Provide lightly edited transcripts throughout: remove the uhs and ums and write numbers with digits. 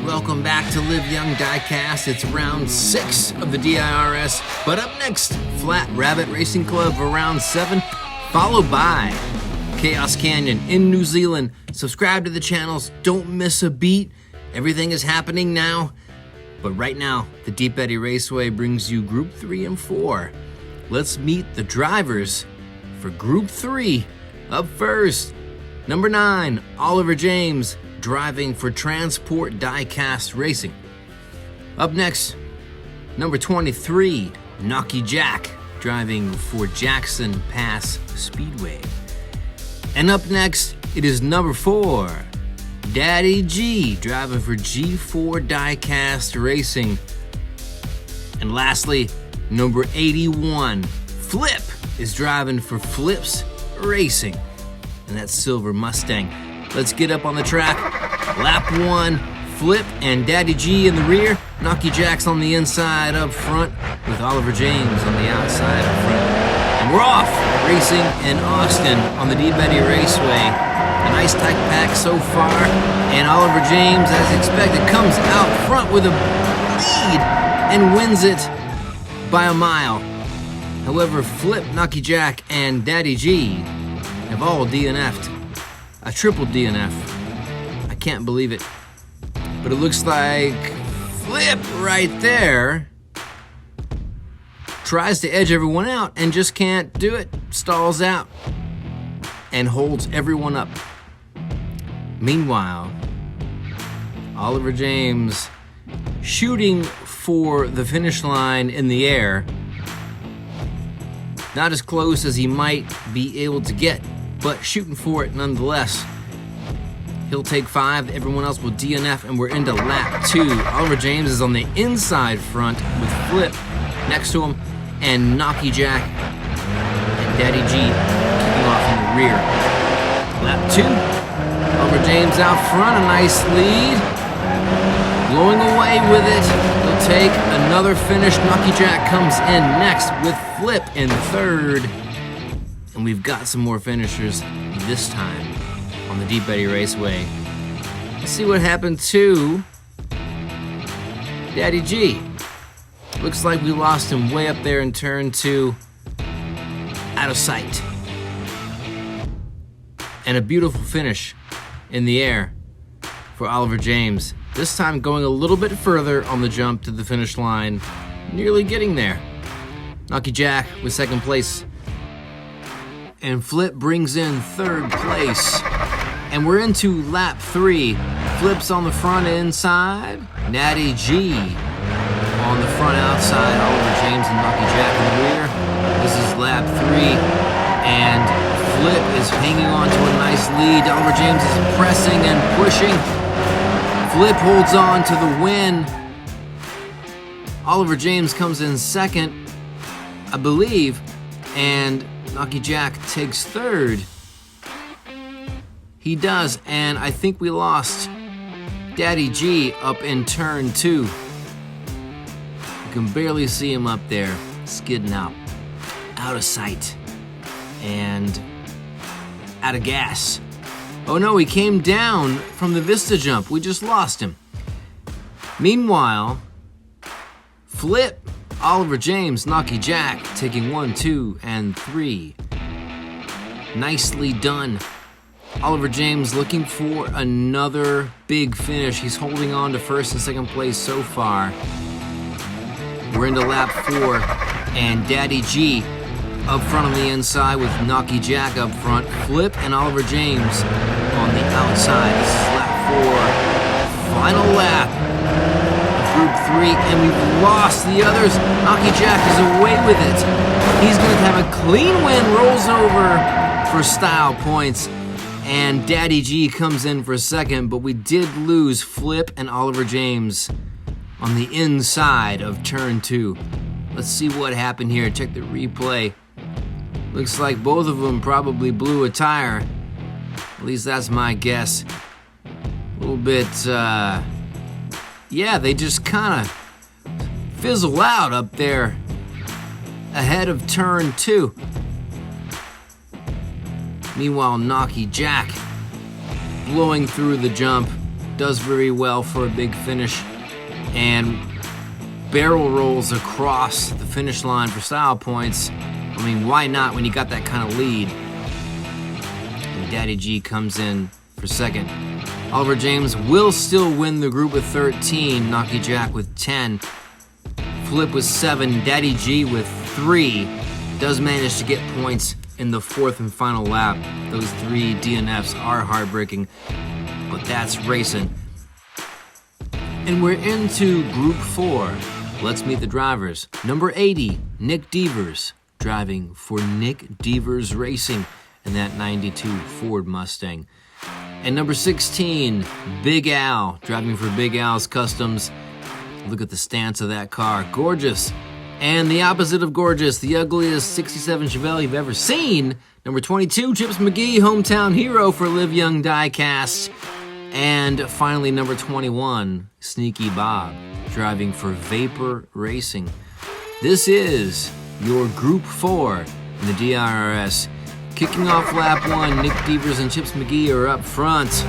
Welcome back to Live Young Diecast. It's round 6 of the DIRS, but up next, Flat Rabbit Racing Club for round 7, followed by Chaos Canyon in New Zealand. Subscribe to the channels, don't miss a beat. Everything is happening now. But right now, the Deep Eddy Raceway brings you Group 3 and 4. Let's meet the drivers for Group 3. Up first, number 9, Oliver James, driving for Transport Diecast Racing. Up next, number 23, GNOCCHI Jack, driving for Jackson Pass Speedway. And up next, it is number 4, Daddy G, driving for G4 Diecast Racing. And lastly, number 81, Flip, is driving for Flips Racing. And that's Silver Mustang. Let's get up on the track. Lap 1, Flip and Daddy G in the rear. GNOCCHI Jack's on the inside up front with Oliver James on the outside up front. And we're off racing in Austin on the Deep Eddy Raceway. A nice tight pack so far. And Oliver James, as expected, comes out front with a lead and wins it by a mile. However, Flip, GNOCCHI Jack, and Daddy G have all DNF'd. A triple DNF. I can't believe it. But it looks like Flip right there tries to edge everyone out and just can't do it. Stalls out and holds everyone up. Meanwhile, Oliver James shooting for the finish line in the air. Not as close as he might be able to get, but shooting for it nonetheless. He'll take 5, everyone else will DNF, and we're into lap 2. Oliver James is on the inside front with Flip next to him, and GNOCCHI Jack and Daddy G kicking off in the rear. Lap 2, Oliver James out front, a nice lead. Blowing away with it, he'll take another finish. GNOCCHI Jack comes in next with Flip in third. And we've got some more finishers this time on the Deep Eddy Raceway. Let's see what happened to Daddy G. Looks like we lost him way up there in turn 2, out of sight. And a beautiful finish in the air for Oliver James. This time going a little bit further on the jump to the finish line, nearly getting there. GNOCCHI Jack with second place. And Flip brings in third place. And we're into lap 3. Flip's on the front inside. Daddy G on the front outside. Oliver James and GNOCCHI Jack in the rear. This is lap 3. And Flip is hanging on to a nice lead. Oliver James is pressing and pushing. Flip holds on to the win. Oliver James comes in second, I believe. And GNOCCHI Jack takes third. He does, and I think we lost Daddy G up in turn 2. You can barely see him up there, skidding out of sight, and out of gas. Oh no, he came down from the Vista jump. We just lost him. Meanwhile, Flip, Oliver James, GNOCCHI Jack taking 1, 2, and 3. Nicely done. Oliver James looking for another big finish. He's holding on to first and second place so far. We're into lap 4, and Daddy G up front on the inside with GNOCCHI Jack up front. Flip and Oliver James on the outside. This is lap 4. Final lap. Group 3, and we've lost the others. GNOCCHI Jack is away with it. He's going to have a clean win, rolls over for style points, and Daddy G comes in for second, but we did lose Flip and Oliver James on the inside of turn 2. Let's see what happened here. Check the replay. Looks like both of them probably blew a tire. At least that's my guess. A little bit, yeah, they just kind of fizzle out up there ahead of turn 2. Meanwhile, GNOCCHI Jack, blowing through the jump, does very well for a big finish, and barrel rolls across the finish line for style points. I mean, why not when you got that kind of lead? And Daddy G comes in for second. Oliver James will still win the group with 13, GNOCCHI Jack with 10, Flip with 7, Daddy G with 3. Does manage to get points in the fourth and final lap. Those 3 DNFs are heartbreaking, but that's racing. And we're into Group 4. Let's meet the drivers. Number 80, Nick Deavers, driving for Nick Deavers Racing in that 92 Ford Mustang. And number 16, Big Al, driving for Big Al's Customs. Look at the stance of that car, gorgeous. And the opposite of gorgeous, the ugliest 67 Chevelle you've ever seen. Number 22, Chips McGee, hometown hero for Live Young Diecast. And finally, number 21, Sneaky Bob, driving for Vapor Racing. This is your Group 4 in the DIRS. Kicking off lap 1, Nick Deavers and Chips McGee are up front.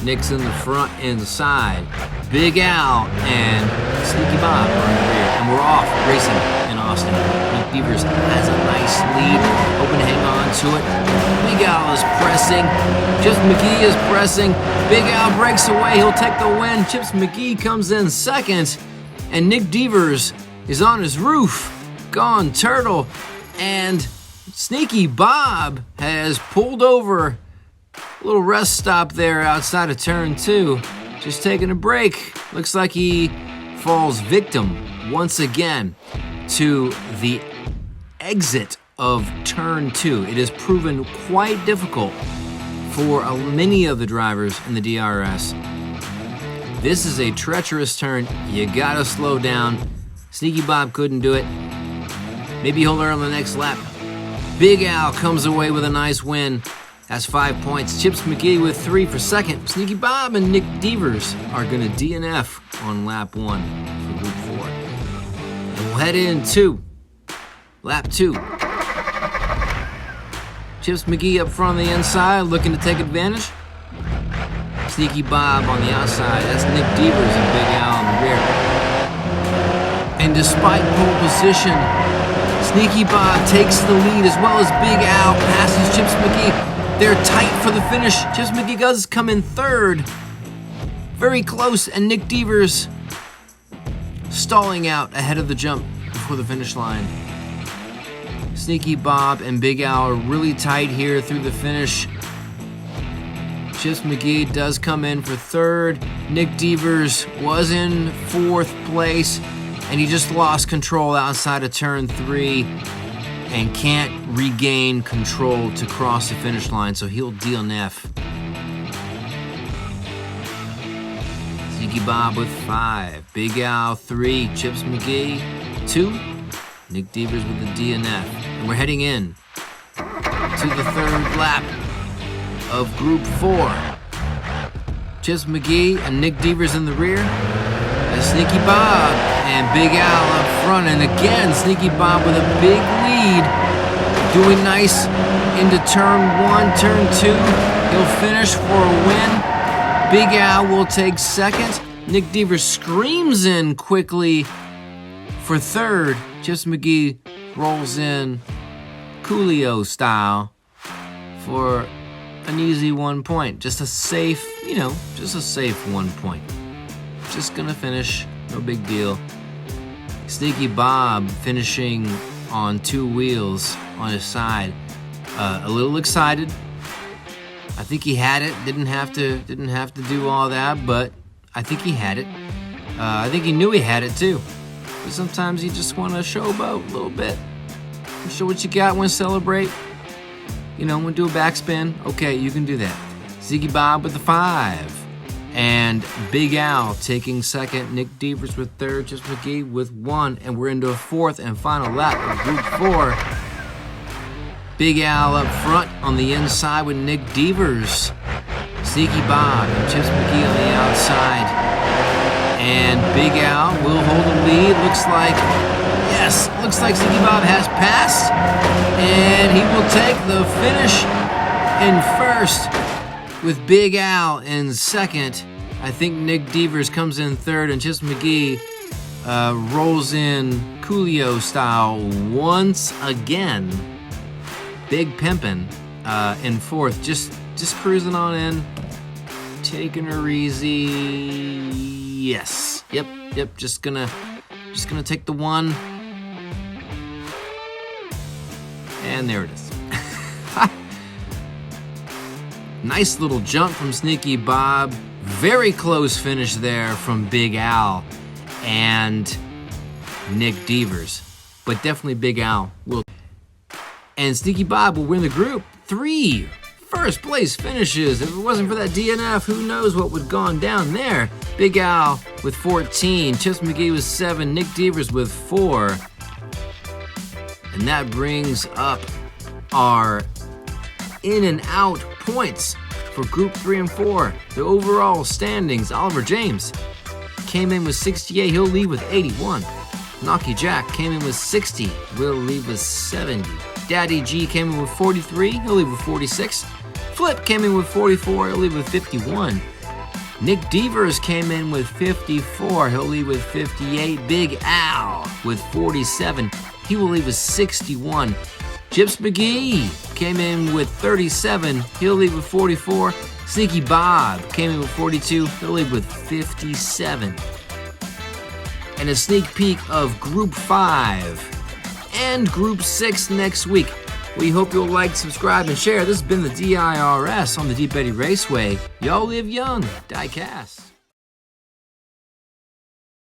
Nick's in the front and the side. Big Al and Sneaky Bob are in the rear. And we're off racing in Austin. Nick Deavers has a nice lead, hoping to hang on to it. Big Al is pressing. Chips McGee is pressing. Big Al breaks away. He'll take the win. Chips McGee comes in second. And Nick Deavers is on his roof. Gone turtle. And Sneaky Bob has pulled over. A little rest stop there outside of turn 2. Just taking a break. Looks like he falls victim once again to the exit of turn 2. It has proven quite difficult for many of the drivers in the DRS. This is a treacherous turn. You gotta slow down. Sneaky Bob couldn't do it. Maybe he'll learn on the next lap. Big Al comes away with a nice win. That's 5 points. Chips McGee with 3 for second. Sneaky Bob and Nick Deavers are going to DNF on lap 1 for Group 4. And we'll head into lap 2. Chips McGee up front on the inside, looking to take advantage. Sneaky Bob on the outside. That's Nick Deavers and Big Al in the rear. And despite pole position, Sneaky Bob takes the lead as well as Big Al passes Chips McGee. They're tight for the finish. Chips McGee does come in third. Very close, and Nick Deavers stalling out ahead of the jump before the finish line. Sneaky Bob and Big Al are really tight here through the finish. Chips McGee does come in for third. Nick Deavers was in fourth place, and he just lost control outside of turn 3. And can't regain control to cross the finish line, so he'll DNF. Sneaky Bob with 5, Big Al 3, Chips McGee 2, Nick Deavers with the DNF. And we're heading in to the third lap of Group 4. Chips McGee and Nick Deavers in the rear. And Sneaky Bob and Big Al up front. And again, Sneaky Bob with a big lead. Doing nice into turn 1, turn 2. He'll finish for a win. Big Al will take second. Nick Deavers screams in quickly for third. Chips McGee rolls in Coolio style for an easy 1 point. Just a safe, just a safe 1 point. Just gonna finish, no big deal. Sneaky Bob finishing on 2 wheels on his side. A little excited. I think he had it. Didn't have to do all that, but I think he had it. I think he knew he had it too. But sometimes you just want to showboat a little bit. Show what you got. Want to celebrate. Want to do a backspin. Okay, you can do that. Sneaky Bob with the 5. And Big Al taking second. Nick Deavers with third. Chips McGee with 1. And we're into a fourth and final lap of Group 4. Big Al up front on the inside with Nick Deavers. Sneaky Bob and Chips McGee on the outside. And Big Al will hold the lead. Looks like Sneaky Bob has passed. And he will take the finish in first, with Big Al in second. I think Nick Deavers comes in third, and Chips McGee rolls in Coolio style once again. Big Pimpin' in fourth, just cruising on in, taking her easy. Yes, yep, just gonna take the one, and there it is. Nice little jump from Sneaky Bob. Very close finish there from Big Al and Nick Deavers, but definitely Big Al will. And Sneaky Bob will win the group. 3 first place finishes. If it wasn't for that DNF, who knows what would have gone down there. Big Al with 14, Chips McGee with 7, Nick Deavers with 4. And that brings up our in and out points for group 3 and 4. The overall standings: Oliver James came in with 68, he'll lead with 81. GNOCCHI Jack came in with 60, will lead with 70. Daddy G came in with 43, he'll lead with 46. Flip came in with 44, he'll lead with 51. Nick Deavers came in with 54, he'll lead with 58. Big Al with 47, he will lead with 61. Chips McGee came in with 37, he'll lead with 44. Sneaky Bob came in with 42, he'll lead with 57. And a sneak peek of Group 5 and Group 6 next week. We hope you'll like, subscribe, and share. This has been the DIRS on the Deep Eddy Raceway. Y'all live young. Diecast.